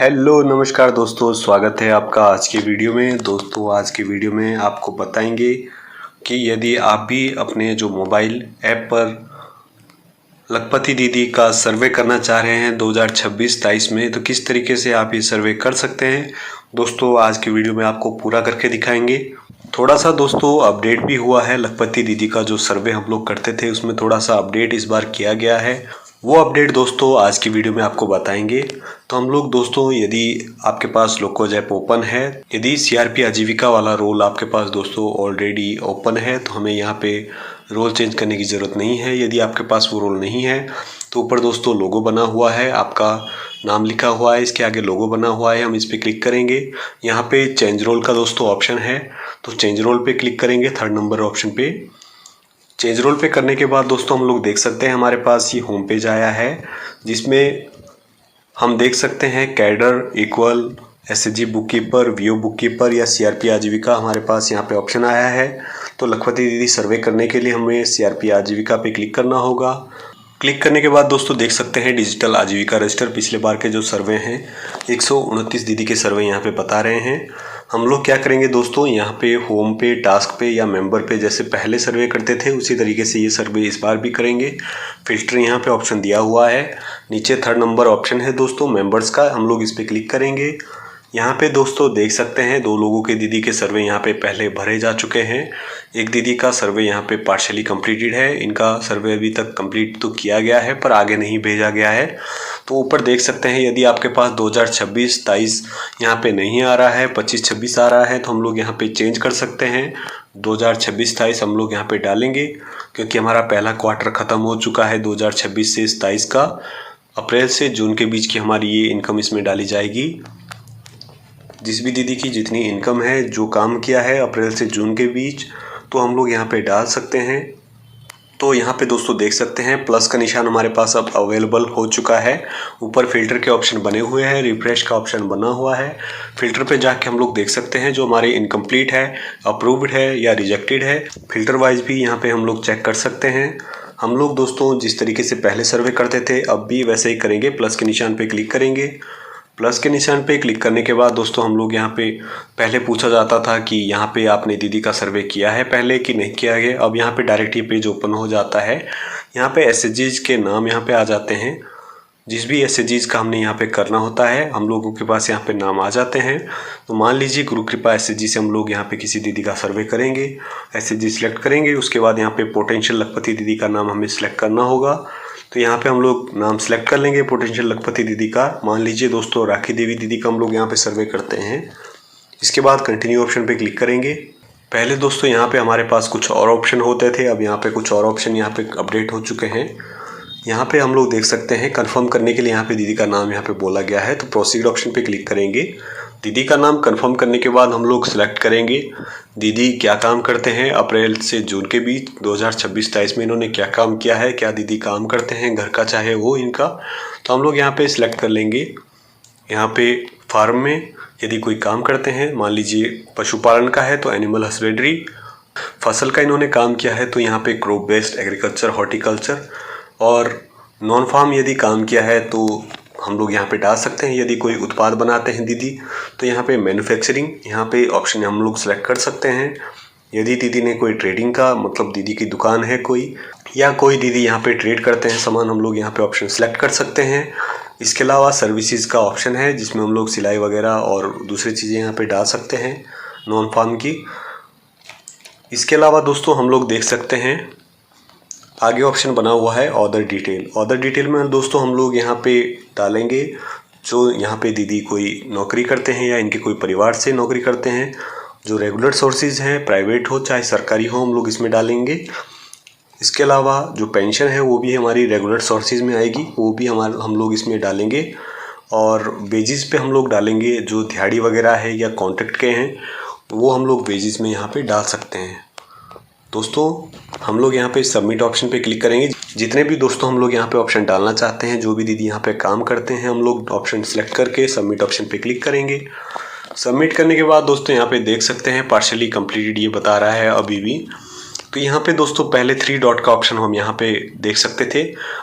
Hello नमस्कार दोस्तों, स्वागत है आपका आज की वीडियो में। दोस्तों आज की वीडियो में आपको बताएंगे कि यदि आप भी अपने जो मोबाइल ऐप पर लखपति दीदी का सर्वे करना चाह रहे हैं 2026-23 में, तो किस तरीके से आप ये सर्वे कर सकते हैं। दोस्तों आज की वीडियो में आपको पूरा करके दिखाएंगे। थोड़ा सा दोस्तों अपडेट भी हुआ है, लखपति दीदी का जो सर्वे हम लोग करते थे उसमें थोड़ा सा अपडेट इस बार किया गया है। वो अपडेट दोस्तों आज की वीडियो में आपको बताएंगे। तो हम लोग दोस्तों, यदि आपके पास लोकोज ऐप ओपन है, यदि सीआरपी आजीविका वाला रोल आपके पास दोस्तों ऑलरेडी ओपन है, तो हमें यहाँ पे रोल चेंज करने की ज़रूरत नहीं है। यदि आपके पास वो रोल नहीं है तो ऊपर दोस्तों लोगो बना हुआ है, आपका नाम लिखा हुआ है, इसके आगे लोगो बना हुआ है। हम इस पर क्लिक करेंगे, यहाँ पे चेंज रोल का दोस्तों ऑप्शन है, तो चेंज रोल पे क्लिक करेंगे, 3rd नंबर ऑप्शन पे। चेंज रोल पे करने के बाद दोस्तों हम लोग देख सकते हैं हमारे पास ये होम पेज आया है, जिसमें हम देख सकते हैं cadre equal SHG book keeper, VO book keeper या सीआरपी आजीविका हमारे पास यहाँ पे ऑप्शन आया है। तो लखपति दीदी सर्वे करने के लिए हमें सीआरपी आजीविका पे क्लिक करना होगा। क्लिक करने के बाद दोस्तों देख सकते हैं डिजिटल आजीविका रजिस्टर, पिछले बार के जो सर्वे हैं 129 दीदी के सर्वे यहाँ पे बता रहे हैं। हम लोग क्या करेंगे दोस्तों, यहाँ पे होम पे, टास्क पे या मेंबर पे जैसे पहले सर्वे करते थे उसी तरीके से ये सर्वे इस बार भी करेंगे। फिल्टर यहाँ पे ऑप्शन दिया हुआ है, नीचे 3rd नंबर ऑप्शन है दोस्तों मेंबर्स का, हम लोग इस पर क्लिक करेंगे। यहाँ पे दोस्तों देख सकते हैं 2 लोगों के दीदी के सर्वे यहाँ पे पहले भरे जा चुके हैं। एक दीदी का सर्वे यहाँ पे पार्शियली कंप्लीटेड है, इनका सर्वे अभी तक कंप्लीट तो किया गया है पर आगे नहीं भेजा गया है। तो ऊपर देख सकते हैं यदि आपके पास 2026-23 यहाँ पे नहीं आ रहा है, 25-26 आ रहा है, तो हम लोग यहाँ पे चेंज कर सकते हैं। 2026-23 हम लोग यहाँ पे डालेंगे क्योंकि हमारा पहला क्वार्टर ख़त्म हो चुका है 2026 से 27 का। अप्रैल से जून के बीच की हमारी ये इनकम इसमें डाली जाएगी। जिस भी दीदी की जितनी इनकम है, जो काम किया है अप्रैल से जून के बीच, तो हम लोग यहाँ पे डाल सकते हैं। तो यहाँ पे दोस्तों देख सकते हैं प्लस का निशान हमारे पास अब अवेलेबल हो चुका है। ऊपर फिल्टर के ऑप्शन बने हुए हैं, रिफ्रेश का ऑप्शन बना हुआ है। फिल्टर पे जाके हम लोग देख सकते हैं जो हमारे इनकम्प्लीट है, अप्रूव्ड है या रिजेक्टेड है। फिल्टर वाइज भी यहाँ पे हम लोग चेक कर सकते हैं। हम लोग दोस्तों जिस तरीके से पहले सर्वे करते थे अब भी वैसे ही करेंगे। प्लस के निशान पे क्लिक करेंगे। प्लस के निशान पे क्लिक करने के बाद दोस्तों हम लोग यहाँ पे पहले पूछा जाता था कि यहाँ पे आपने दीदी का सर्वे किया है पहले कि नहीं किया है। अब यहाँ पे डायरेक्ट ही पेज ओपन हो जाता है। यहाँ पे एसएचजीज के नाम यहाँ पे आ जाते हैं। जिस भी एसएचजीज का हमने यहाँ पे करना होता है हम लोगों के पास यहाँ पे नाम आ जाते हैं। तो मान लीजिए गुरु कृपा एसएचजी से हम लोग यहाँ पे किसी दीदी का सर्वे करेंगे, एसएचजी सिलेक्ट करेंगे, उसके बाद यहाँ पे पोटेंशियल लखपति दीदी का नाम हमें सिलेक्ट करना होगा। तो यहाँ पे हम लोग नाम सेलेक्ट कर लेंगे पोटेंशियल लखपति दीदी का। मान लीजिए दोस्तों राखी देवी दीदी का हम लोग यहाँ पे सर्वे करते हैं। इसके बाद कंटिन्यू ऑप्शन पे क्लिक करेंगे। पहले दोस्तों यहाँ पे हमारे पास कुछ और ऑप्शन होते थे, अब यहाँ पे कुछ और ऑप्शन यहाँ पे अपडेट हो चुके हैं। यहाँ पे हम लोग देख सकते हैं कंफर्म करने के लिए यहाँ पे दीदी का नाम यहाँ पे बोला गया है, तो प्रोसीड ऑप्शन पे क्लिक करेंगे। दीदी का नाम कंफर्म करने के बाद हम लोग सिलेक्ट करेंगे दीदी क्या काम करते हैं अप्रैल से जून के बीच 2026-23 में इन्होंने क्या काम किया है, क्या दीदी काम करते हैं घर का चाहे वो इनका। तो हम लोग यहाँ पे सिलेक्ट कर लेंगे। यहाँ पे फार्म में यदि कोई काम करते हैं, मान लीजिए पशुपालन का है तो एनिमल हस्बेंड्री, फसल का इन्होंने काम किया है तो यहाँ पे क्रॉप बेस्ड एग्रीकल्चर हॉर्टिकल्चर, और नॉन फार्म यदि काम किया है तो हम लोग यहाँ पे डाल सकते हैं। यदि कोई उत्पाद बनाते हैं दीदी तो यहाँ पे मैन्युफैक्चरिंग यहाँ पे ऑप्शन हम लोग सेलेक्ट कर सकते हैं। यदि दीदी ने कोई ट्रेडिंग का मतलब दीदी की दुकान है कोई, या कोई दीदी यहाँ पे ट्रेड करते हैं सामान, हम लोग यहाँ पे ऑप्शन सेलेक्ट कर सकते हैं। इसके अलावा सर्विसेज का ऑप्शन है जिसमें हम लोग सिलाई वगैरह और दूसरी चीज़ें यहाँ पे डाल सकते हैं नॉन फार्म की। इसके अलावा दोस्तों हम लोग देख सकते हैं आगे ऑप्शन बना हुआ है अदर डिटेल। अदर डिटेल में दोस्तों हम लोग यहाँ पे डालेंगे जो यहाँ पे दीदी कोई नौकरी करते हैं या इनके कोई परिवार से नौकरी करते हैं, जो रेगुलर सोर्सेज हैं, प्राइवेट हो चाहे सरकारी हो, हम लोग इसमें डालेंगे। इसके अलावा जो पेंशन है वो भी हमारी रेगुलर सोर्सेज में आएगी, वो भी हम लोग इसमें डालेंगे। और वेजिस पे हम लोग डालेंगे जो दिहाड़ी वगैरह है या कॉन्ट्रैक्ट के हैं वो हम लोग वेजिस में यहाँ पे डाल सकते हैं। दोस्तों हम लोग यहाँ पे सबमिट ऑप्शन पे क्लिक करेंगे। जितने भी दोस्तों हम लोग यहाँ पे ऑप्शन डालना चाहते हैं, जो भी दीदी यहाँ पे काम करते हैं, हम लोग ऑप्शन सेलेक्ट करके सबमिट ऑप्शन पे क्लिक करेंगे। सबमिट करने के बाद दोस्तों यहाँ पे देख सकते हैं पार्शियली कंप्लीटेड ये बता रहा है अभी भी। तो यहाँ पे दोस्तों पहले 3 डॉट का ऑप्शन हम यहाँ पे देख सकते थे।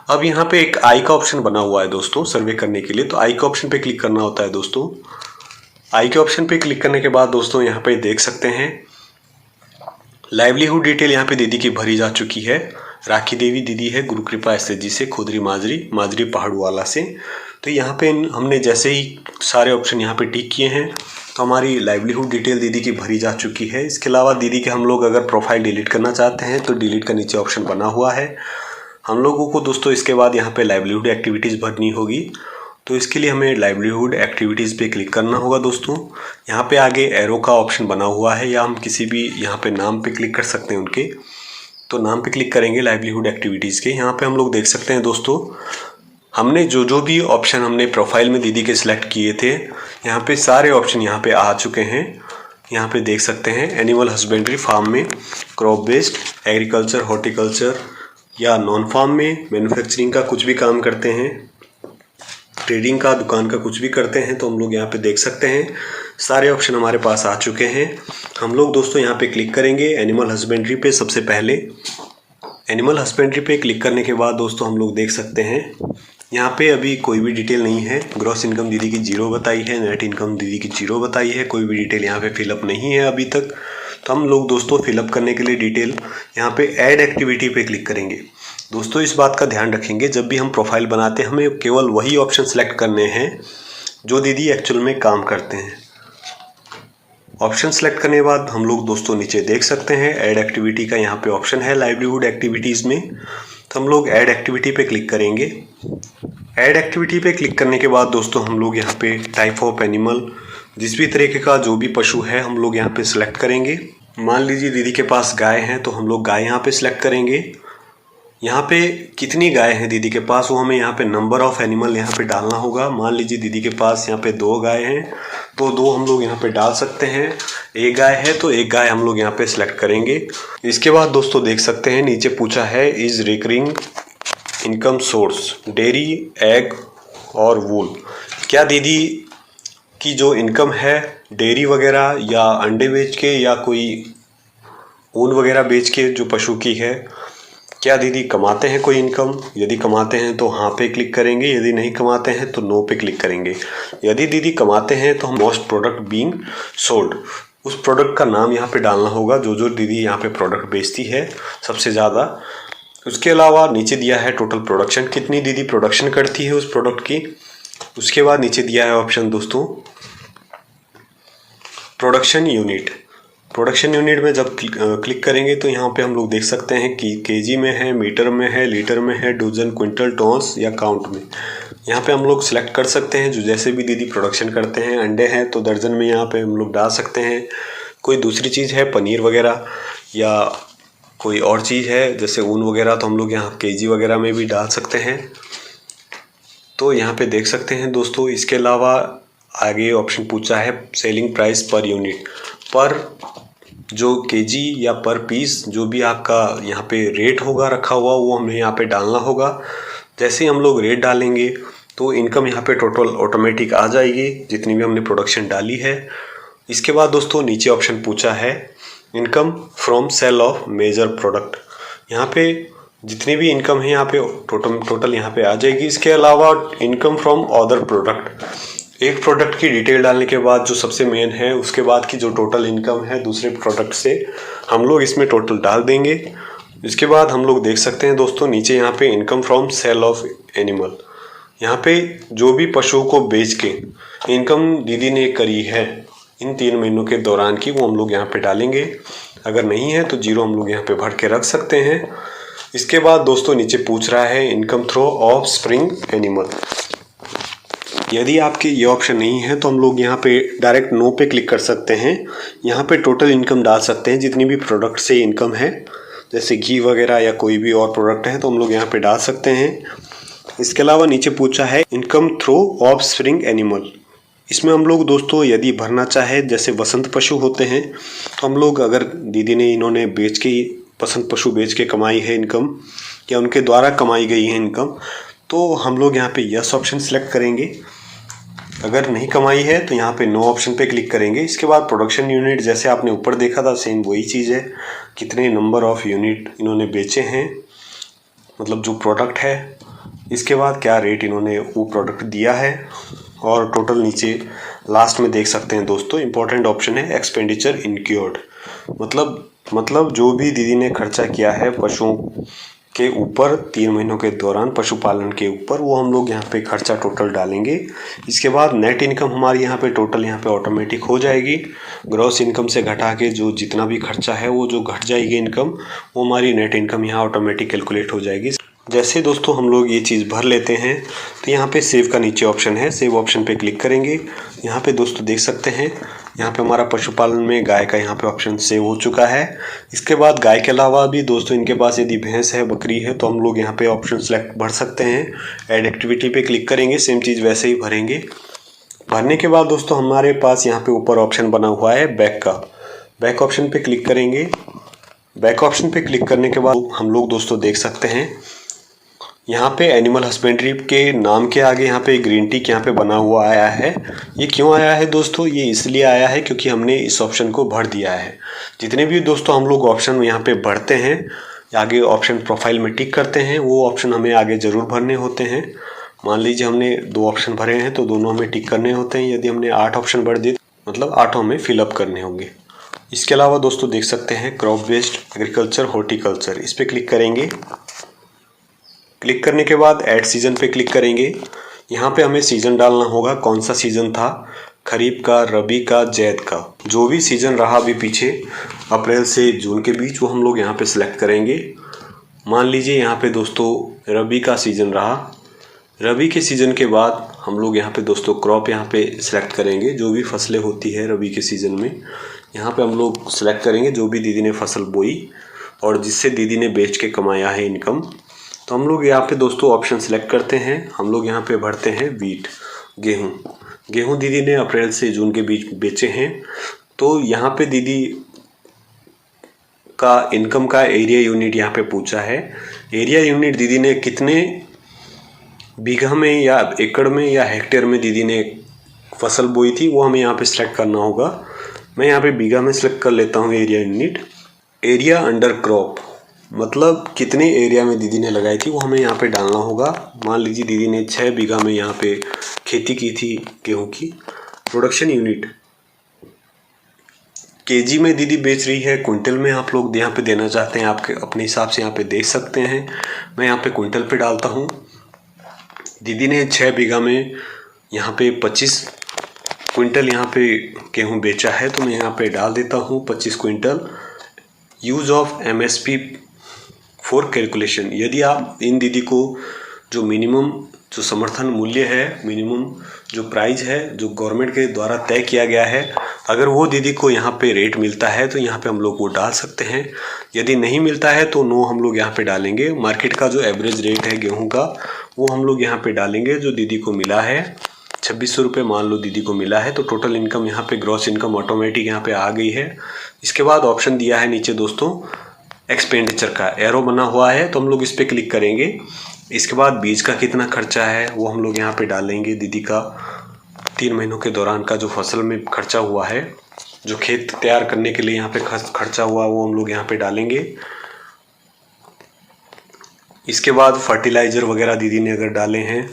अब यहाँ पे एक आई का ऑप्शन बना हुआ है दोस्तों सर्वे करने के लिए, तो आई के ऑप्शन पे क्लिक करना होता है दोस्तों। आई के ऑप्शन पे क्लिक करने के बाद दोस्तों यहाँ पे देख सकते हैं लाइवलीहुड डिटेल यहाँ पे दीदी की भरी जा चुकी है। राखी देवी दीदी है गुरु कृपा एसएचजी से, खुदरी माजरी पहाड़वाला से। तो यहाँ पे हमने जैसे ही सारे ऑप्शन यहाँ पे टिक किए हैं तो हमारी लाइवलीहुड डिटेल दीदी की भरी जा चुकी है। इसके अलावा दीदी के हम लोग अगर प्रोफाइल डिलीट करना चाहते हैं तो डिलीट का नीचे ऑप्शन बना हुआ है। हम लोगों को दोस्तों इसके बाद यहाँ पे लाइवलीहुड एक्टिविटीज़ भरनी होगी, तो इसके लिए हमें लाइवलीहुड एक्टिविटीज़ पे क्लिक करना होगा दोस्तों। यहाँ पे आगे एरो का ऑप्शन बना हुआ है, या हम किसी भी यहाँ पे नाम पे क्लिक कर सकते हैं उनके। तो नाम पे क्लिक करेंगे लाइवलीहुड एक्टिविटीज़ के। यहाँ पे हम लोग देख सकते हैं दोस्तों हमने जो भी ऑप्शन हमने प्रोफाइल में दीदी के सिलेक्ट किए थे, यहाँ पे सारे ऑप्शन यहाँ पे आ चुके हैं। यहाँ पे देख सकते हैं एनिमल हस्बेंड्री फार्म में, क्रॉप बेस्ड, एग्रीकल्चर, हॉर्टिकल्चर या नॉन फार्म में, मैन्युफैक्चरिंग का कुछ भी काम करते हैं, ट्रेडिंग का, दुकान का कुछ भी करते हैं, तो हम लोग यहाँ पे देख सकते हैं सारे ऑप्शन हमारे पास आ चुके हैं। हम लोग दोस्तों यहाँ पे क्लिक करेंगे एनिमल हस्बेंड्री पे। सबसे पहले एनिमल हस्बेंड्री पे क्लिक करने के बाद दोस्तों हम लोग देख सकते हैं यहाँ पे अभी कोई भी डिटेल नहीं है। ग्रॉस इनकम दीदी की 0 बताई है, नेट इनकम दीदी की 0 बताई है, कोई भी डिटेल यहाँ पे फिलअप नहीं है अभी तक। तो हम लोग दोस्तों फिलअप करने के लिए डिटेल यहाँ पे ऐड एक्टिविटी पे क्लिक करेंगे। दोस्तों इस बात का ध्यान रखेंगे जब भी हम प्रोफाइल बनाते हैं हमें केवल वही ऑप्शन सेलेक्ट करने हैं जो दीदी एक्चुअल में काम करते हैं। ऑप्शन सेलेक्ट करने के बाद हम लोग दोस्तों नीचे देख सकते हैं ऐड एक्टिविटी का यहाँ पे ऑप्शन है लाइवलीहुड एक्टिविटीज़ में। तो हम लोग ऐड एक्टिविटी पे क्लिक करेंगे। ऐड एक्टिविटी पे क्लिक करने के बाद दोस्तों हम लोग यहाँ पे टाइप ऑफ एनिमल, जिस भी तरीके का जो भी पशु है हम लोग यहाँ पे सिलेक्ट करेंगे। मान लीजिए दीदी के पास गाय हैं तो हम लोग गाय यहाँ पे सिलेक्ट करेंगे। यहाँ पे कितनी गाय हैं दीदी के पास वो हमें यहाँ पे नंबर ऑफ एनिमल यहाँ पे डालना होगा। मान लीजिए दीदी के पास यहाँ पे 2 गाय हैं तो 2 हम लोग यहाँ पे डाल सकते हैं। 1 गाय है तो 1 गाय हम लोग यहाँ पे सिलेक्ट करेंगे। इसके बाद दोस्तों देख सकते हैं नीचे पूछा है is recurring income source dairy, egg और वूल। क्या दीदी की जो इनकम है डेयरी वगैरह या अंडे बेच के या कोई ऊन वगैरह बेच के जो पशु की है, क्या दीदी कमाते हैं कोई इनकम? यदि कमाते हैं तो हाँ पे क्लिक करेंगे, यदि नहीं कमाते हैं तो नो पे क्लिक करेंगे। यदि दीदी कमाते हैं तो हम मोस्ट प्रोडक्ट बीइंग सोल्ड, उस प्रोडक्ट का नाम यहाँ पे डालना होगा जो दीदी यहाँ पे प्रोडक्ट बेचती है सबसे ज़्यादा। उसके अलावा नीचे दिया है टोटल प्रोडक्शन, कितनी दीदी प्रोडक्शन करती है उस प्रोडक्ट की। उसके बाद नीचे दिया है ऑप्शन दोस्तों प्रोडक्शन यूनिट। प्रोडक्शन यूनिट में जब क्लिक करेंगे तो यहाँ पे हम लोग देख सकते हैं कि केजी में है, मीटर में है, लीटर में है, डोजन, क्विंटल, टॉन्स या काउंट में। यहाँ पे हम लोग सिलेक्ट कर सकते हैं जो जैसे भी दीदी प्रोडक्शन करते हैं। अंडे हैं तो दर्जन में यहाँ पे हम लोग डाल सकते हैं। कोई दूसरी चीज़ है पनीर वगैरह या कोई और चीज़ है जैसे ऊन वगैरह तो हम लोग यहाँ केजी वगैरह में भी डाल सकते हैं। तो यहाँ पे देख सकते हैं दोस्तों। इसके अलावा आगे ऑप्शन पूछा है सेलिंग प्राइस पर यूनिट, पर जो केजी या पर पीस जो भी आपका यहाँ पे रेट होगा रखा हुआ वो हमें यहाँ पे डालना होगा। जैसे ही हम लोग रेट डालेंगे तो इनकम यहाँ पे टोटल ऑटोमेटिक आ जाएगी जितनी भी हमने प्रोडक्शन डाली है। इसके बाद दोस्तों नीचे ऑप्शन पूछा है income from sale of major product. यहाँ पे जितनी भी इनकम है यहाँ पे टोटल यहाँ पे आ जाएगी। इसके अलावा इनकम फ्रॉम अदर प्रोडक्ट, एक प्रोडक्ट की डिटेल डालने के बाद जो सबसे मेन है उसके बाद की जो टोटल इनकम है दूसरे प्रोडक्ट से हम लोग इसमें टोटल डाल देंगे। इसके बाद हम लोग देख सकते हैं दोस्तों नीचे यहाँ पे income from sale of animal, यहाँ पे जो भी पशुओं को बेच के इनकम दीदी ने करी है इन 3 महीनों के दौरान की वो हम लोग यहाँ पे डालेंगे। अगर नहीं है तो 0 हम लोग यहाँ पे भर के रख सकते हैं। इसके बाद दोस्तों नीचे पूछ रहा है income through of spring animal. यदि आपके ये ऑप्शन नहीं है तो हम लोग यहाँ पे डायरेक्ट नो पे क्लिक कर सकते हैं। यहाँ पे टोटल इनकम डाल सकते हैं जितनी भी प्रोडक्ट से इनकम है, जैसे घी वगैरह या कोई भी और प्रोडक्ट है तो हम लोग यहाँ पे डाल सकते हैं। इसके अलावा नीचे पूछा है income through of spring animal. इसमें हम लोग दोस्तों यदि भरना चाहे जैसे वसंत पशु होते हैं तो हम लोग अगर दीदी ने इन्होंने बेच के वसंत पशु बेच के कमाई है इनकम या उनके द्वारा कमाई गई है इनकम तो हम लोग यहाँ पे यस ऑप्शन सेलेक्ट करेंगे। अगर नहीं कमाई है तो यहाँ पे नो ऑप्शन पे क्लिक करेंगे। इसके बाद प्रोडक्शन यूनिट जैसे आपने ऊपर देखा था सेम वही चीज़ है कितने नंबर ऑफ यूनिट इन्होंने बेचे हैं, मतलब जो प्रोडक्ट है, इसके बाद क्या रेट इन्होंने वो प्रोडक्ट दिया है, और टोटल नीचे लास्ट में देख सकते हैं दोस्तों इम्पोर्टेंट ऑप्शन है एक्सपेंडिचर इनक्योर्ड, मतलब जो भी दीदी ने खर्चा किया है पशुओं के ऊपर 3 महीनों के दौरान पशुपालन के ऊपर, वो हम लोग यहाँ पे खर्चा टोटल डालेंगे। इसके बाद नेट इनकम हमारी यहाँ पे टोटल यहाँ पे ऑटोमेटिक हो जाएगी। ग्रॉस इनकम से घटा के जो जितना भी खर्चा है वो जो घट जाएगी इनकम, वो हमारी नेट इनकम यहाँ ऑटोमेटिक कैलकुलेट हो जाएगी। जैसे दोस्तों हम लोग ये चीज़ भर लेते हैं तो यहाँ पे सेव का नीचे ऑप्शन है, सेव ऑप्शन पे क्लिक करेंगे। यहाँ पे दोस्तों देख सकते हैं यहाँ पे हमारा पशुपालन में गाय का यहाँ पे ऑप्शन सेव हो चुका है। इसके बाद गाय के अलावा भी दोस्तों इनके पास यदि भैंस है, बकरी है, तो हम लोग यहाँ पे ऑप्शन सेलेक्ट भर सकते हैं। ऐड एक्टिविटी पे क्लिक करेंगे, सेम चीज़ वैसे ही भरेंगे। भरने के बाद दोस्तों हमारे पास यहाँ पे ऊपर ऑप्शन बना हुआ है बैक का, बैक ऑप्शन पे क्लिक करेंगे। बैक ऑप्शन पे क्लिक करने के बाद हम लोग दोस्तों देख सकते हैं यहाँ पे एनिमल हस्बेंड्री के नाम के आगे यहाँ पे ग्रीन टिक यहाँ पे बना हुआ आया है। ये क्यों आया है दोस्तों? ये इसलिए आया है क्योंकि हमने इस ऑप्शन को भर दिया है। जितने भी दोस्तों हम लोग ऑप्शन यहाँ पे भरते हैं, आगे ऑप्शन प्रोफाइल में टिक करते हैं, वो ऑप्शन हमें आगे ज़रूर भरने होते हैं। मान लीजिए हमने 2 ऑप्शन भरे हैं तो दोनों हमें टिक करने होते हैं। यदि हमने 8 ऑप्शन भर दिए मतलब 8 हमें फिलअप करने होंगे। इसके अलावा दोस्तों देख सकते हैं क्रॉप बेस्ड एग्रीकल्चर हॉर्टिकल्चर, इस पर क्लिक करेंगे। क्लिक करने के बाद ऐड सीजन पे क्लिक करेंगे। यहाँ पे हमें सीजन डालना होगा, कौन सा सीजन था, खरीफ का, रबी का, जैद का, जो भी सीजन रहा अभी पीछे अप्रैल से जून के बीच, वो हम लोग यहाँ पे सिलेक्ट करेंगे। मान लीजिए यहाँ पे दोस्तों रबी का सीजन रहा। रबी के सीज़न के बाद हम लोग यहाँ पे दोस्तों क्रॉप यहाँ पे सिलेक्ट करेंगे। जो भी फसलें होती है रबी के सीज़न में, यहाँ पे हम लोग सिलेक्ट करेंगे जो भी दीदी ने फसल बोई और जिससे दीदी ने बेच के कमाया है इनकम। तो हम लोग यहाँ पे दोस्तों ऑप्शन सिलेक्ट करते हैं। हम लोग यहाँ पे भरते हैं वीट, गेहूँ दीदी ने अप्रैल से जून के बीच बेचे हैं। तो यहाँ पे दीदी का इनकम का एरिया यूनिट यहाँ पे पूछा है। एरिया यूनिट दीदी ने कितने बीघा में या एकड़ में या हेक्टेयर में दीदी ने फसल बोई थी, वो हमें यहाँ पे सिलेक्ट करना होगा। मैं यहाँ पे बीघा में सिलेक्ट कर लेता हूँ area unit. Area under crop मतलब कितने एरिया में दीदी ने लगाई थी वो हमें यहाँ पे डालना होगा। मान लीजिए दीदी ने 6 बीघा में यहाँ पे खेती की थी गेहूं की। प्रोडक्शन यूनिट केजी में दीदी बेच रही है, क्विंटल में आप लोग यहाँ पे देना चाहते हैं, आपके अपने हिसाब से यहाँ पे देख सकते हैं। मैं यहाँ पे क्विंटल पे डालता हूँ। दीदी ने 6 बीघा में यहाँ पे 25 क्विंटल यहाँ पे गेहूँ बेचा है, तो मैं यहाँ पे डाल देता हूँ 25 quintal. Use of MSP for calculation, यदि आप इन दीदी को जो मिनिमम जो समर्थन मूल्य है, मिनिमम जो प्राइस है जो गवर्नमेंट के द्वारा तय किया गया है, अगर वो दीदी को यहाँ पे रेट मिलता है तो यहाँ पे हम लोग वो डाल सकते हैं। यदि नहीं मिलता है तो नो हम लोग यहाँ पे डालेंगे। मार्केट का जो एवरेज रेट है गेहूं का वो हम लोग यहाँ पे डालेंगे। जो दीदी को मिला है 2600 रुपये मान लो दीदी को मिला है, तो टोटल इनकम यहाँ पे ग्रॉस इनकम ऑटोमेटिक यहाँ पे आ गई है। इसके बाद ऑप्शन दिया है नीचे दोस्तों एक्सपेंडिचर का, एरो बना हुआ है, तो हम लोग इस पर क्लिक करेंगे। इसके बाद बीज का कितना खर्चा है वो हम लोग यहाँ पे डालेंगे। दीदी का 3 महीनों के दौरान का जो फसल में खर्चा हुआ है, जो खेत तैयार करने के लिए यहाँ पे खर्चा हुआ, वो हम लोग यहाँ पे डालेंगे। इसके बाद फर्टिलाइज़र वगैरह दीदी ने अगर डाले हैं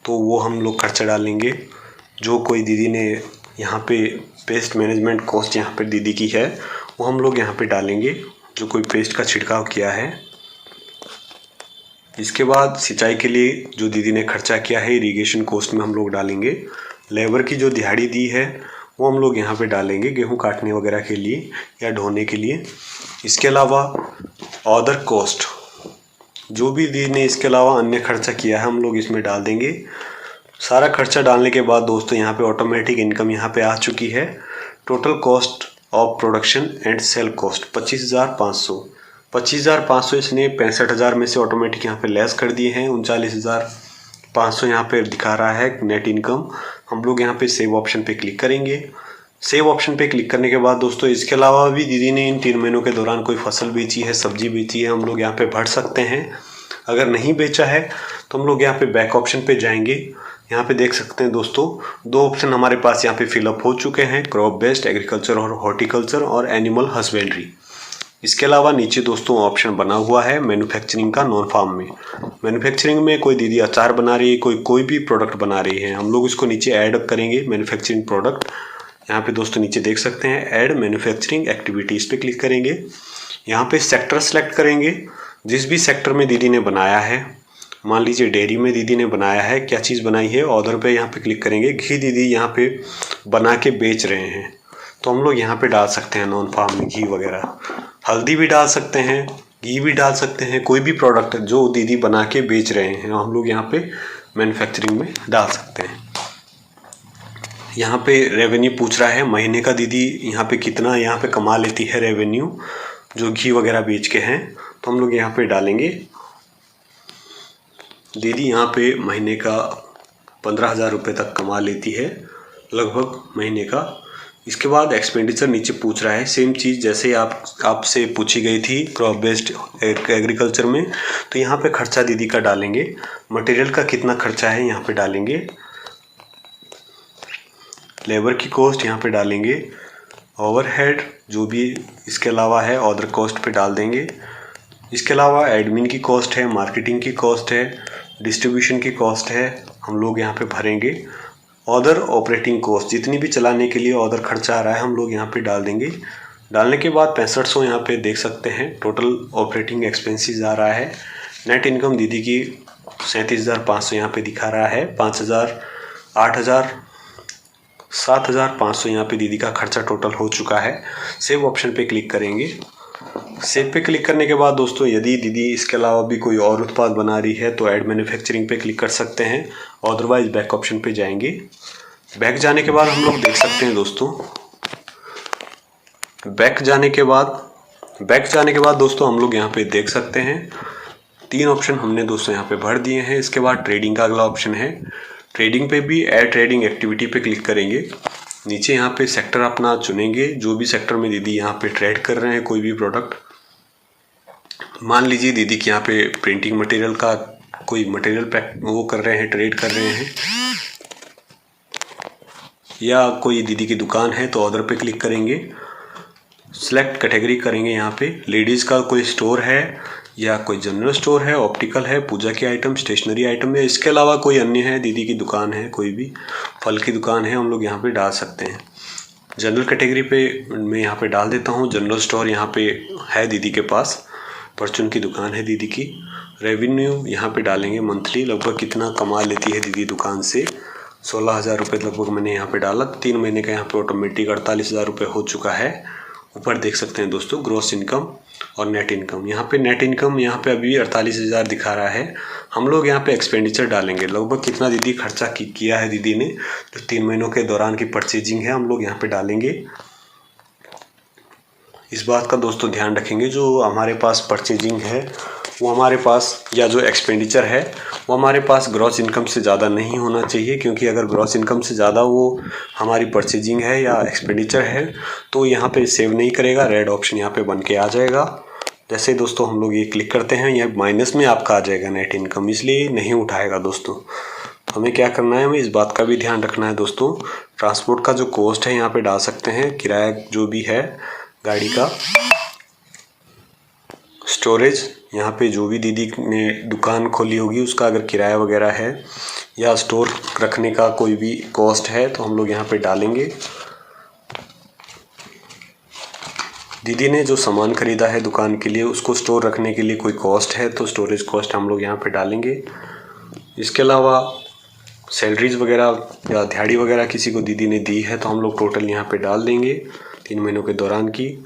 तो वो हम लोग खर्चा डालेंगे। जो कोई दीदी ने यहाँ पे पेस्ट मैनेजमेंट कॉस्ट यहाँ पे दीदी की है वो हम लोग यहाँ पे डालेंगे, जो कोई पेस्ट का छिड़काव किया है। इसके बाद सिंचाई के लिए जो दीदी ने खर्चा किया है इरिगेशन कॉस्ट में हम लोग डालेंगे। लेबर की जो दिहाड़ी दी है वो हम लोग यहाँ पे डालेंगे गेहूँ काटने वगैरह के लिए या ढोने के लिए। इसके अलावा अदर कॉस्ट, जो भी दीदी ने इसके अलावा अन्य खर्चा किया है हम लोग इसमें डाल देंगे। सारा खर्चा डालने के बाद दोस्तों यहाँ पे ऑटोमेटिक इनकम यहाँ पे आ चुकी है। Total cost of production and cell cost 25,500 इसने 65,000 में से ऑटोमेटिक यहाँ पे लेस कर दिए हैं। 39,500 यहाँ पे दिखा रहा है नेट इनकम। हम लोग यहाँ पे सेव ऑप्शन पे क्लिक करेंगे। सेव ऑप्शन पे क्लिक करने के बाद दोस्तों इसके अलावा भी दीदी ने इन 3 महीनों के दौरान कोई फसल बेची है, सब्जी बेची है, हम लोग यहाँ पे भर सकते हैं। अगर नहीं बेचा है तो हम लोग यहाँ पे बैक ऑप्शन पे जाएंगे। यहाँ पे देख सकते हैं दोस्तों 2 ऑप्शन हमारे पास यहाँ पे फिलअप हो चुके हैं, क्रॉप बेस्ड एग्रीकल्चर और हॉर्टिकल्चर और एनिमल हस्बेंड्री। इसके अलावा नीचे दोस्तों ऑप्शन बना हुआ है मैन्युफैक्चरिंग का नॉन फार्म में। मैन्युफैक्चरिंग में कोई दीदी अचार बना रही है, कोई भी प्रोडक्ट बना रही है, हम लोग इसको नीचे ऐड करेंगे मैन्युफैक्चरिंग प्रोडक्ट। यहाँ पे दोस्तों नीचे देख सकते हैं ऐड मैन्युफैक्चरिंग एक्टिविटीज़ पे क्लिक करेंगे। यहाँ पे सेक्टर सेलेक्ट करेंगे, जिस भी सेक्टर में दीदी ने बनाया है, मान लीजिए डेयरी में दीदी ने बनाया है, क्या चीज़ बनाई है, ऑर्डर पे यहाँ पे क्लिक करेंगे। घी दीदी यहाँ पे बना के बेच रहे हैं तो हम लोग यहाँ पे डाल सकते हैं नॉन फार्म में घी वगैरह। हल्दी भी डाल सकते हैं, घी भी डाल सकते हैं, कोई भी प्रोडक्ट जो दीदी बना के बेच रहे हैं हम लोग यहाँ पे मैन्युफैक्चरिंग में डाल सकते हैं। यहाँ पे रेवेन्यू पूछ रहा है महीने का दीदी यहाँ पे कितना यहाँ पे कमा लेती है रेवेन्यू जो घी वगैरह बेच के हैं, तो हम लोग यहाँ पे डालेंगे दीदी यहाँ पे महीने का 15,000 रुपये तक कमा लेती है लगभग महीने का। इसके बाद एक्सपेंडिचर नीचे पूछ रहा है, सेम चीज़ जैसे आपसे पूछी गई थी क्रॉप बेस्ड एग्रीकल्चर में। तो यहाँ पे खर्चा दीदी का डालेंगे, मटेरियल का कितना खर्चा है यहाँ पे डालेंगे, लेबर की कॉस्ट यहाँ पे डालेंगे, ओवरहेड जो भी इसके अलावा है अदर कॉस्ट पे डाल देंगे। इसके अलावा एडमिन की कॉस्ट है, मार्केटिंग की कॉस्ट है, डिस्ट्रीब्यूशन की कॉस्ट है, हम लोग यहाँ पे भरेंगे। अदर ऑपरेटिंग कॉस्ट जितनी भी चलाने के लिए अदर खर्चा आ रहा है हम लोग यहाँ पे डाल देंगे। डालने के बाद 6500 यहाँ पे देख सकते हैं टोटल ऑपरेटिंग एक्सपेंसेस आ रहा है। नेट इनकम दीदी की 37,500 यहाँ पे दिखा रहा है। 5,000, 8,000, 7,500 यहाँ पे दीदी का खर्चा टोटल हो चुका है। सेव ऑप्शन पे क्लिक करेंगे। सेव पे क्लिक करने के बाद दोस्तों यदि दीदी इसके अलावा भी कोई और उत्पाद बना रही है तो ऐड मैन्युफैक्चरिंग पे क्लिक कर सकते हैं, अदरवाइज बैक ऑप्शन पे जाएंगे। बैक जाने के बाद हम लोग देख सकते हैं दोस्तों, बैक जाने के बाद दोस्तों हम लोग यहाँ पे देख सकते हैं 3 ऑप्शन हमने दोस्तों यहाँ पे भर दिए हैं। इसके बाद ट्रेडिंग का अगला ऑप्शन है, ट्रेडिंग पे भी ऐड ट्रेडिंग एक्टिविटी पे क्लिक करेंगे। नीचे यहाँ पे सेक्टर अपना चुनेंगे, जो भी सेक्टर में दीदी यहाँ पे ट्रेड कर रहे हैं कोई भी प्रोडक्ट। मान लीजिए दीदी के यहाँ पे प्रिंटिंग मटेरियल का कोई मटेरियल वो कर रहे हैं, ट्रेड कर रहे हैं, या कोई दीदी की दुकान है तो ऑर्डर पे क्लिक करेंगे। सिलेक्ट कैटेगरी करेंगे, यहाँ पे लेडीज़ का कोई स्टोर है या कोई जनरल स्टोर है, ऑप्टिकल है, पूजा के आइटम, स्टेशनरी आइटम है, इसके अलावा कोई अन्य है, दीदी की दुकान है, कोई भी फल की दुकान है, हम लोग यहाँ पे डाल सकते हैं। जनरल कैटेगरी पे मैं यहाँ पे डाल देता हूँ, जनरल स्टोर यहाँ पे है दीदी के पास, परचून की दुकान है दीदी की। रेवेन्यू यहाँ पे डालेंगे मंथली लगभग कितना कमा लेती है दीदी दुकान से, 16,000 रुपये लगभग मैंने यहाँ पे डाला। 3 महीने का यहाँ पे ऑटोमेटिक 48,000 रुपये हो चुका है। ऊपर देख सकते हैं दोस्तों ग्रॉस इनकम और नेट इनकम। यहाँ पे नेट इनकम यहाँ पे अभी 48,000 दिखा रहा है। हम लोग यहाँ पे एक्सपेंडिचर डालेंगे लगभग कितना दीदी खर्चा किया है दीदी ने, जो 3 महीनों के दौरान की परचेजिंग है हम लोग यहाँ पे डालेंगे। इस बात का दोस्तों ध्यान रखेंगे जो हमारे पास परचेजिंग है वो हमारे पास, या जो एक्सपेंडिचर है वो हमारे पास ग्रॉस इनकम से ज़्यादा नहीं होना चाहिए, क्योंकि अगर ग्रॉस इनकम से ज़्यादा वो हमारी परचेजिंग है या एक्सपेंडिचर है तो यहाँ पे सेव नहीं करेगा, रेड ऑप्शन यहाँ पे बन के आ जाएगा। जैसे दोस्तों हम लोग ये क्लिक करते हैं यह माइनस में आपका आ जाएगा नेट इनकम, इसलिए नहीं उठाएगा दोस्तों। हमें क्या करना है, हमें इस बात का भी ध्यान रखना है दोस्तों। ट्रांसपोर्ट का जो कॉस्ट है यहाँ पे डाल सकते हैं, किराया जो भी है गाड़ी का, स्टोरेज यहाँ पे जो भी दीदी ने दुकान खोली होगी उसका अगर किराया वगैरह है या स्टोर रखने का कोई भी कॉस्ट है तो हम लोग यहाँ पे डालेंगे। दीदी ने जो सामान खरीदा है दुकान के लिए उसको स्टोर रखने के लिए कोई कॉस्ट है तो स्टोरेज कॉस्ट हम लोग यहाँ पे डालेंगे। इसके अलावा सैलरीज वगैरह या दिहाड़ी वगैरह किसी को दीदी ने दी है तो हम लोग टोटल यहाँ पे डाल देंगे 3 महीनों के दौरान की।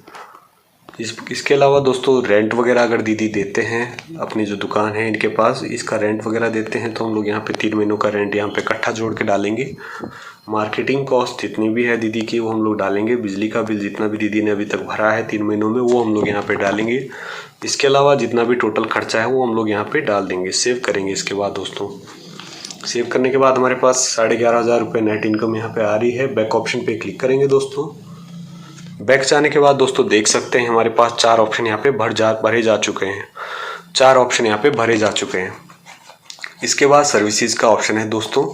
इसके अलावा दोस्तों रेंट वगैरह अगर दीदी देते हैं, अपनी जो दुकान है इनके पास इसका रेंट वगैरह देते हैं तो हम लोग यहाँ पे 3 महीनों का रेंट यहाँ पे इकट्ठा जोड़ के डालेंगे। मार्केटिंग कॉस्ट जितनी भी है दीदी की वो हम लोग डालेंगे। बिजली का बिल जितना भी दीदी ने अभी तक भरा है 3 महीनों में वो हम लोग यहाँ पे डालेंगे। इसके अलावा जितना भी टोटल खर्चा है वो हम लोग यहाँ पे डाल देंगे। सेव करेंगे। इसके बाद दोस्तों सेव करने के बाद हमारे पास 11,500 रुपये नेट इनकम यहाँ पे आ रही है। बैक ऑप्शन पे क्लिक करेंगे दोस्तों। बैक जाने के बाद दोस्तों देख सकते हैं हमारे पास 4 ऑप्शन यहाँ पे भरे जा चुके हैं। 4 ऑप्शन यहाँ पे भरे जा चुके हैं। इसके बाद सर्विसेज का ऑप्शन है दोस्तों।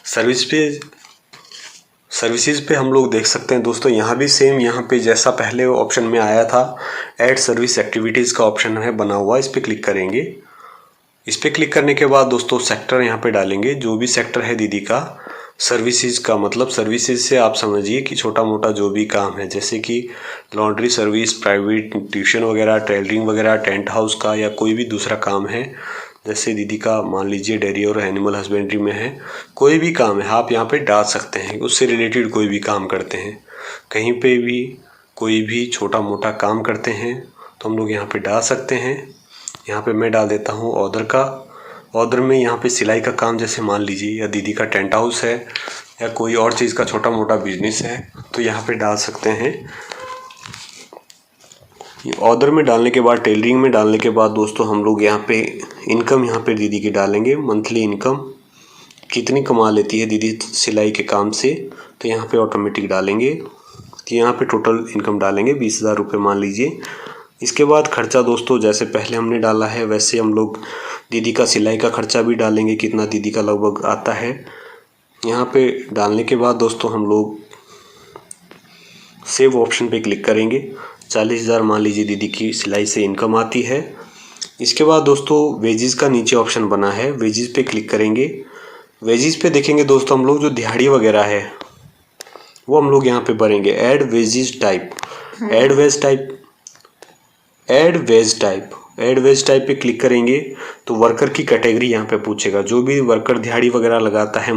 सर्विस पे सर्विसेज पे हम लोग देख सकते हैं दोस्तों, यहाँ भी सेम, यहाँ पे जैसा पहले ऑप्शन में आया था ऐड सर्विस एक्टिविटीज़ का ऑप्शन है बना हुआ, इस पर क्लिक करेंगे। इस पर क्लिक करने के बाद दोस्तों सेक्टर यहाँ पे डालेंगे, जो भी सेक्टर है दीदी का सर्विसेज का, मतलब सर्विसेज से आप समझिए कि छोटा मोटा जो भी काम है, जैसे कि लॉन्ड्री सर्विस, प्राइवेट ट्यूशन वगैरह, टेलरिंग वगैरह, टेंट हाउस का या कोई भी दूसरा काम है, जैसे दीदी का मान लीजिए डेयरी और एनिमल हस्बेंड्री में है, कोई भी काम है आप यहाँ पे डाल सकते हैं। उससे रिलेटेड कोई भी काम करते हैं, कहीं पे भी कोई भी छोटा मोटा काम करते हैं तो हम लोग यहाँ पे डाल सकते हैं। यहाँ पे मैं डाल देता हूँ ऑर्डर का। ऑर्डर में यहाँ पे सिलाई का काम, जैसे मान लीजिए, या दीदी का टेंट हाउस है या कोई और चीज़ का छोटा मोटा बिजनेस है तो यहाँ पे डाल सकते हैं। ऑर्डर में डालने के बाद, टेलरिंग में डालने के बाद दोस्तों हम लोग यहाँ पे इनकम यहाँ पे दीदी की डालेंगे, मंथली इनकम कितनी कमा लेती है दीदी सिलाई के काम से, तो यहाँ पे ऑटोमेटिक डालेंगे। तो यहाँ पे टोटल इनकम डालेंगे 20,000 रुपये मान लीजिए। इसके बाद खर्चा दोस्तों जैसे पहले हमने डाला है वैसे हम लोग दीदी का सिलाई का खर्चा भी डालेंगे, कितना दीदी का लगभग आता है। यहाँ पे डालने के बाद दोस्तों हम लोग सेव ऑप्शन पे क्लिक करेंगे। 40,000 मान लीजिए दीदी की सिलाई से इनकम आती है। इसके बाद दोस्तों वेजेस का नीचे ऑप्शन बना है, वेजेस पे क्लिक करेंगे। वेजेस पे देखेंगे दोस्तों हम लोग जो दिहाड़ी वगैरह है वो हम लोग यहाँ पे भरेंगे। Add wages type, add wage type, add wage type, add wage type पे क्लिक करेंगे तो वर्कर की कैटेगरी यहाँ पे पूछेगा। जो भी वर्कर दिहाड़ी वगैरह लगाता है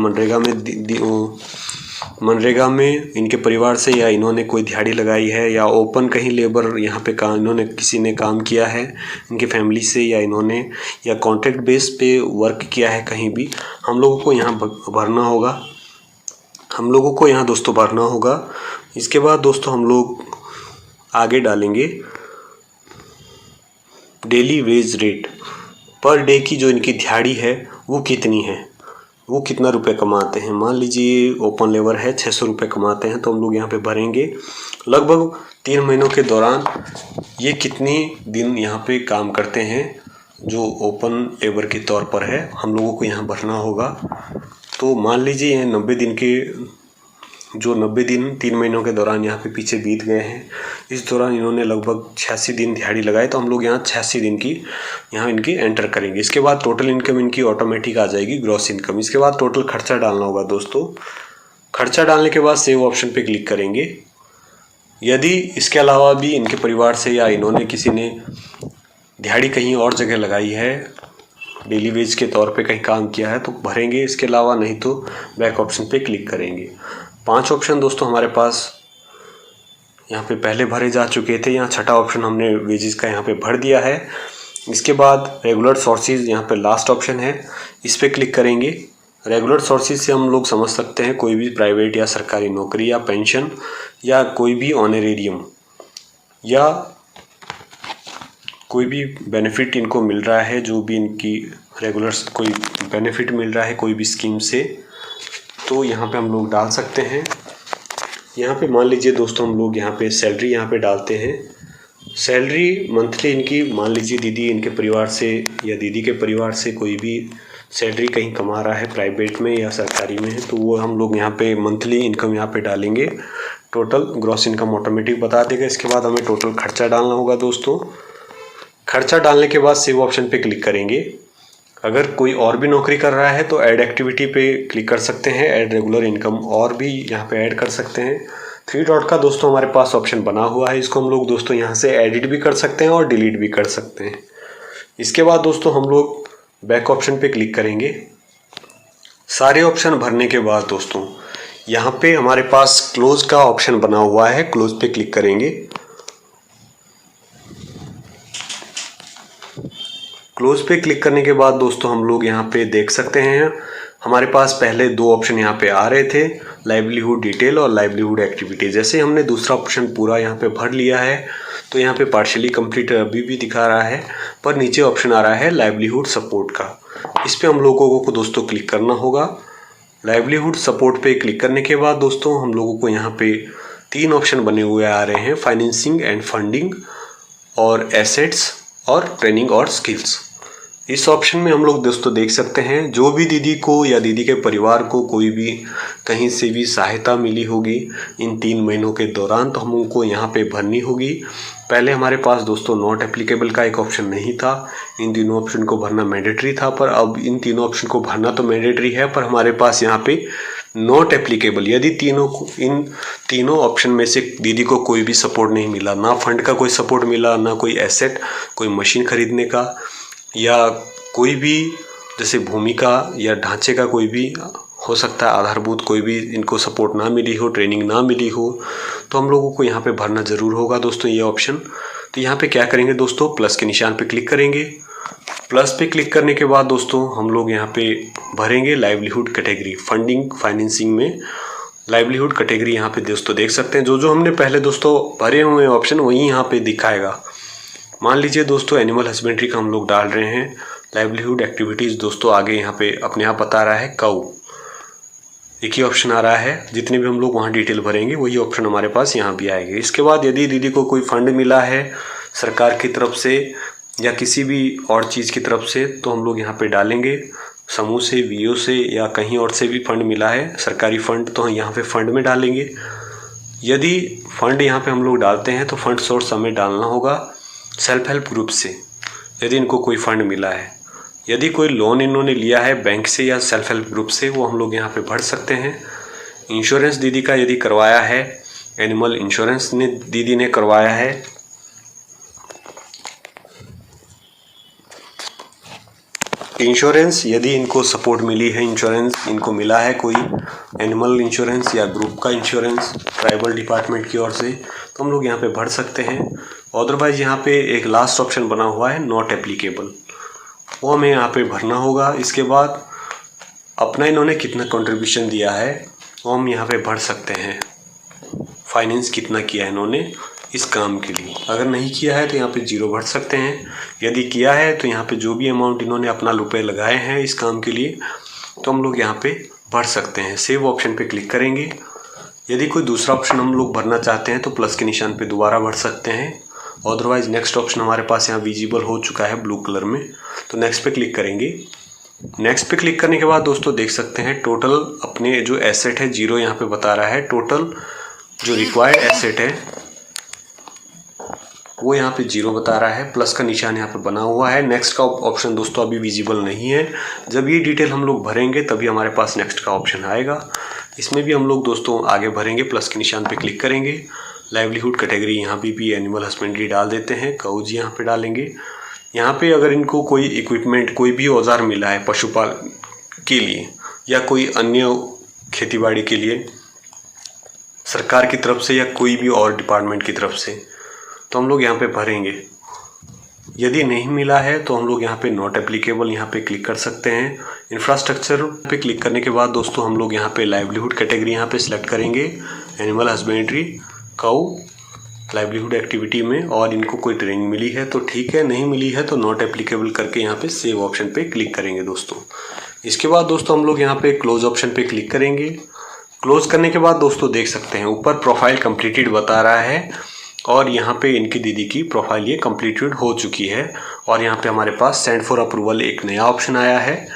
मनरेगा में इनके परिवार से, या इन्होंने कोई दिहाड़ी लगाई है, या ओपन कहीं लेबर यहाँ पे काम इन्होंने किसी ने काम किया है इनकी फैमिली से, या इन्होंने या कॉन्ट्रैक्ट बेस पे वर्क किया है कहीं भी, हम लोगों को यहाँ भरना होगा, हम लोगों को यहाँ दोस्तों भरना होगा। इसके बाद दोस्तों हम लोग आगे डालेंगे daily wage rate, per day की जो इनकी दिहाड़ी है वो कितनी है, वो कितना रुपए कमाते हैं। मान लीजिए ओपन लेबर है 600 रुपये कमाते हैं तो हम लोग यहाँ पे भरेंगे लगभग 3 महीनों के दौरान ये कितनी दिन यहाँ पे काम करते हैं, जो ओपन लेबर के तौर पर है हम लोगों को यहाँ भरना होगा। तो मान लीजिए ये 90 दिन के, जो 90 दिन 3 महीनों के दौरान यहाँ पे पीछे बीत गए हैं, इस दौरान इन्होंने लगभग 86 दिन दिहाड़ी लगाए, तो हम लोग यहाँ 86 दिन की यहाँ इनकी एंटर करेंगे। इसके बाद टोटल इनकम इनकी ऑटोमेटिक आ जाएगी, ग्रॉस इनकम। इसके बाद टोटल खर्चा डालना होगा दोस्तों। खर्चा डालने के बाद सेव ऑप्शन पे क्लिक करेंगे। यदि इसके अलावा भी इनके परिवार से या इन्होंने किसी ने दिहाड़ी कहीं और जगह लगाई है, डेली वेज के तौर पे कहीं काम किया है तो भरेंगे, इसके अलावा नहीं तो बैक ऑप्शन पे क्लिक करेंगे। 5 ऑप्शन दोस्तों हमारे पास यहाँ पे पहले भरे जा चुके थे, यहाँ छठा ऑप्शन हमने वेजेस का यहाँ पे भर दिया है। इसके बाद रेगुलर सोर्सेज यहाँ पे लास्ट ऑप्शन है, इस पर क्लिक करेंगे। रेगुलर सोर्सेज से हम लोग समझ सकते हैं कोई भी प्राइवेट या सरकारी नौकरी या पेंशन या कोई भी ऑनरेरियम या कोई भी बेनिफिट इनको मिल रहा है, जो भी इनकी रेगुलर कोई बेनिफिट मिल रहा है कोई भी स्कीम से, तो यहाँ पे हम लोग डाल सकते हैं। यहाँ पे मान लीजिए दोस्तों हम लोग यहाँ पे सैलरी यहाँ पे डालते हैं। सैलरी मंथली इनकी, मान लीजिए दीदी इनके परिवार से या दीदी के परिवार से कोई भी सैलरी कहीं कमा रहा है प्राइवेट में या सरकारी में है, तो वो हम लोग यहाँ पे मंथली इनकम यहाँ पे डालेंगे। टोटल ग्रॉस इनकम ऑटोमेटिक बता देगा। इसके बाद हमें टोटल खर्चा डालना होगा दोस्तों। खर्चा डालने के बाद सेव ऑप्शन पे क्लिक करेंगे। अगर कोई और भी नौकरी कर रहा है तो ऐड एक्टिविटी पे क्लिक कर सकते हैं, ऐड रेगुलर इनकम और भी यहाँ पे ऐड कर सकते हैं। 3 डॉट का दोस्तों हमारे पास ऑप्शन बना हुआ है, इसको हम लोग दोस्तों यहाँ से एडिट भी कर सकते हैं और डिलीट भी कर सकते हैं। इसके बाद दोस्तों हम लोग बैक ऑप्शन पे क्लिक करेंगे। सारे ऑप्शन भरने के बाद दोस्तों यहाँ पे हमारे पास क्लोज का ऑप्शन बना हुआ है, क्लोज पे क्लिक करेंगे। क्लोज पे क्लिक करने के बाद दोस्तों हम लोग यहाँ पे देख सकते हैं हमारे पास पहले 2 ऑप्शन यहाँ पे आ रहे थे, लाइवलीहुड डिटेल और लाइवलीहुड एक्टिविटी। जैसे हमने दूसरा ऑप्शन पूरा यहाँ पे भर लिया है तो यहाँ पे पार्शियली कंप्लीट अभी भी दिखा रहा है, पर नीचे ऑप्शन आ रहा है लाइवलीहुड सपोर्ट का। इस पे हम लोगों को दोस्तों क्लिक करना होगा। लाइवलीहुड सपोर्ट पे क्लिक करने के बाद दोस्तों हम लोगों को यहाँ पे 3 ऑप्शन बने हुए आ रहे हैं, फाइनेंसिंग एंड फंडिंग और एसेट्स और ट्रेनिंग और स्किल्स। इस ऑप्शन में हम लोग दोस्तों देख सकते हैं जो भी दीदी को या दीदी के परिवार को कोई भी कहीं से भी सहायता मिली होगी इन 3 महीनों के दौरान, तो हम उनको यहाँ पे भरनी होगी। पहले हमारे पास दोस्तों नॉट एप्लीकेबल का एक ऑप्शन नहीं था, इन तीनों ऑप्शन को भरना मैंडेटरी था, पर अब इन तीनों ऑप्शन को भरना तो मैंडेटरी है, पर हमारे पास यहाँ पे नॉट एप्लीकेबल, यदि इन तीनों ऑप्शन में से दीदी को कोई भी सपोर्ट नहीं मिला, ना फंड का कोई सपोर्ट मिला, ना कोई एसेट, कोई मशीन खरीदने का, या कोई भी जैसे भूमि का या ढांचे का कोई भी हो सकता है आधारभूत कोई भी इनको सपोर्ट ना मिली हो, ट्रेनिंग ना मिली हो, तो हम लोगों को यहाँ पे भरना ज़रूर होगा दोस्तों ये ऑप्शन। तो यहाँ पे क्या करेंगे दोस्तों, प्लस के निशान पे क्लिक करेंगे। प्लस पे क्लिक करने के बाद दोस्तों हम लोग यहाँ पे भरेंगे लाइवलीहुड कैटेगरी, फंडिंग फाइनेंसिंग में लाइवलीहुड कैटेगरी यहाँ पे दोस्तों देख सकते हैं। जो जो हमने पहले दोस्तों भरे हुए ऑप्शन वही यहाँ पे दिखाएगा। मान लीजिए दोस्तों एनिमल हस्बेंड्री का हम लोग डाल रहे हैं, लाइवलीहुड एक्टिविटीज़ दोस्तों आगे यहाँ पे अपने आप बता रहा है काऊ, एक ही ऑप्शन आ रहा है। जितने भी हम लोग वहाँ डिटेल भरेंगे वही ऑप्शन हमारे पास यहाँ भी आएंगे। इसके बाद यदि दीदी को कोई फंड मिला है सरकार की तरफ से या किसी भी और चीज़ की तरफ से, तो हम लोग यहाँ पे डालेंगे समूह से, वीओ से या कहीं और से भी फंड मिला है सरकारी फंड, तो हम यहाँ पे फंड में डालेंगे। यदि फंड यहाँ पे हम लोग डालते हैं तो फंड सोर्स हमें डालना होगा सेल्फ हेल्प ग्रुप से, यदि इनको कोई फंड मिला है। यदि कोई लोन इन्होंने लिया है बैंक से या सेल्फ हेल्प ग्रुप से, वो हम लोग यहाँ पे भर सकते हैं। इंश्योरेंस दीदी का यदि करवाया है, एनिमल इंश्योरेंस ने दीदी ने करवाया है, इंश्योरेंस यदि इनको सपोर्ट मिली है, इंश्योरेंस इनको मिला है कोई एनिमल इंश्योरेंस या ग्रुप का इंश्योरेंस ट्राइबल डिपार्टमेंट की ओर से, तो हम लोग यहाँ पे भर सकते हैं। अदरवाइज यहाँ पे एक लास्ट ऑप्शन बना हुआ है नॉट एप्लीकेबल, वो हमें यहाँ पे भरना होगा। इसके बाद अपना इन्होंने कितना कंट्रीब्यूशन दिया है वो हम यहाँ पे भर सकते हैं, फाइनेंस कितना किया है इन्होंने इस काम के लिए। अगर नहीं किया है तो यहाँ पे 0 भर सकते हैं, यदि किया है तो यहाँ पे जो भी अमाउंट इन्होंने अपना रुपए लगाए हैं इस काम के लिए, तो हम लोग यहाँ पे भर सकते हैं। सेव ऑप्शन पे क्लिक करेंगे। यदि कोई दूसरा ऑप्शन हम लोग भरना चाहते हैं तो प्लस के निशान पे दोबारा भर सकते हैं। अदरवाइज नेक्स्ट ऑप्शन हमारे पास यहाँ विजिबल हो चुका है ब्लू कलर में, तो नेक्स्ट पे क्लिक करेंगे। नेक्स्ट पे क्लिक करने के बाद दोस्तों देख सकते हैं टोटल अपने जो एसेट है 0 यहाँ पे बता रहा है, टोटल जो रिक्वायर्ड एसेट है वो यहाँ पे 0 बता रहा है, प्लस का निशान यहाँ पे बना हुआ है। नेक्स्ट का ऑप्शन दोस्तों अभी विजिबल नहीं है, जब ये डिटेल हम लोग भरेंगे तभी हमारे पास नेक्स्ट का ऑप्शन आएगा। इसमें भी हम लोग दोस्तों आगे भरेंगे, प्लस के निशान पे क्लिक करेंगे। लाइवलीहुड कैटेगरी यहाँ पे भी एनिमल हस्बेंड्री डाल देते हैं, काउज यहाँ पे डालेंगे। यहाँ पे अगर इनको कोई इक्विपमेंट, कोई भी औजार मिला है पशुपालन के लिए या कोई अन्य खेतीबाड़ी के लिए सरकार की तरफ से या कोई भी और डिपार्टमेंट की तरफ से, तो हम लोग यहाँ पे भरेंगे। यदि नहीं मिला है तो हम लोग यहाँ पे नॉट एप्लीकेबल यहाँ पे क्लिक कर सकते हैं। इंफ्रास्ट्रक्चर पे क्लिक करने के बाद दोस्तों हम लोग यहाँ पे लाइवलीहुड कैटेगरी यहाँ पे सिलेक्ट करेंगे, एनिमल हस्बेंड्री काऊ लाइवलीहुड एक्टिविटी में, और इनको कोई ट्रेनिंग मिली है तो ठीक है, नहीं मिली है तो नॉट एप्लीकेबल करके यहाँ पे सेव ऑप्शन पे क्लिक करेंगे दोस्तों। इसके बाद दोस्तों हम लोग यहाँ पे क्लोज ऑप्शन पे क्लिक करेंगे। क्लोज करने के बाद दोस्तों देख सकते हैं ऊपर प्रोफाइल कंप्लीटेड बता रहा है, और यहाँ पे इनकी दीदी की प्रोफाइल ये कंप्लीटेड हो चुकी है। और यहाँ पे हमारे पास सेंड फॉर अप्रूवल एक नया ऑप्शन आया है।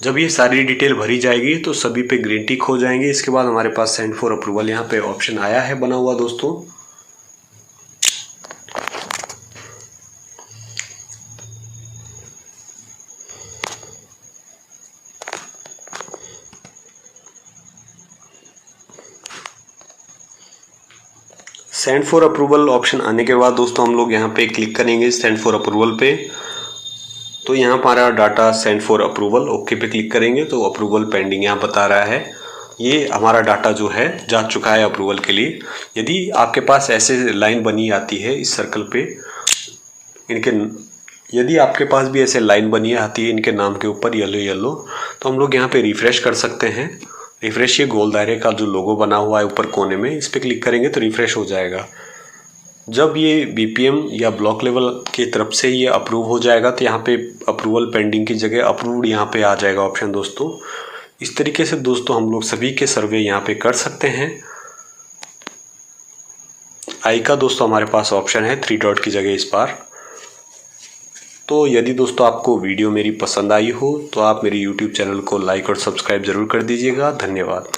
जब ये सारी डिटेल भरी जाएगी तो सभी पे ग्रीन टिक हो जाएंगे। इसके बाद हमारे पास सेंड फॉर अप्रूवल यहाँ पे ऑप्शन आया है बना हुआ दोस्तों। सेंड फॉर अप्रूवल ऑप्शन आने के बाद दोस्तों हम लोग यहाँ पे क्लिक करेंगे सेंड फॉर अप्रूवल पे, तो यहाँ हमारा data send for approval okay पे क्लिक करेंगे तो अप्रूवल पेंडिंग यहाँ बता रहा है। ये हमारा डाटा जो है जा चुका है अप्रूवल के लिए। यदि आपके पास ऐसे लाइन बनी आती है इस सर्कल पे इनके, यदि आपके पास भी ऐसे लाइन बनी आती है इनके नाम के ऊपर येलो येलो, तो हम लोग यहाँ पे रिफ्रेश कर सकते हैं। रिफ्रेश, ये गोल दायरे का जो लोगो बना हुआ है ऊपर कोने में, इस पर क्लिक करेंगे तो रिफ्रेश हो जाएगा। जब ये बीपीएम या ब्लॉक लेवल की तरफ से ये अप्रूव हो जाएगा तो यहाँ पे अप्रूवल पेंडिंग की जगह अप्रूव्ड यहाँ पे आ जाएगा ऑप्शन दोस्तों। इस तरीके से दोस्तों हम लोग सभी के सर्वे यहाँ पे कर सकते हैं। आई का दोस्तों हमारे पास ऑप्शन है 3 डॉट की जगह इस बार। तो यदि दोस्तों आपको वीडियो मेरी पसंद आई हो तो आप मेरे YouTube चैनल को लाइक और सब्सक्राइब ज़रूर कर दीजिएगा। धन्यवाद।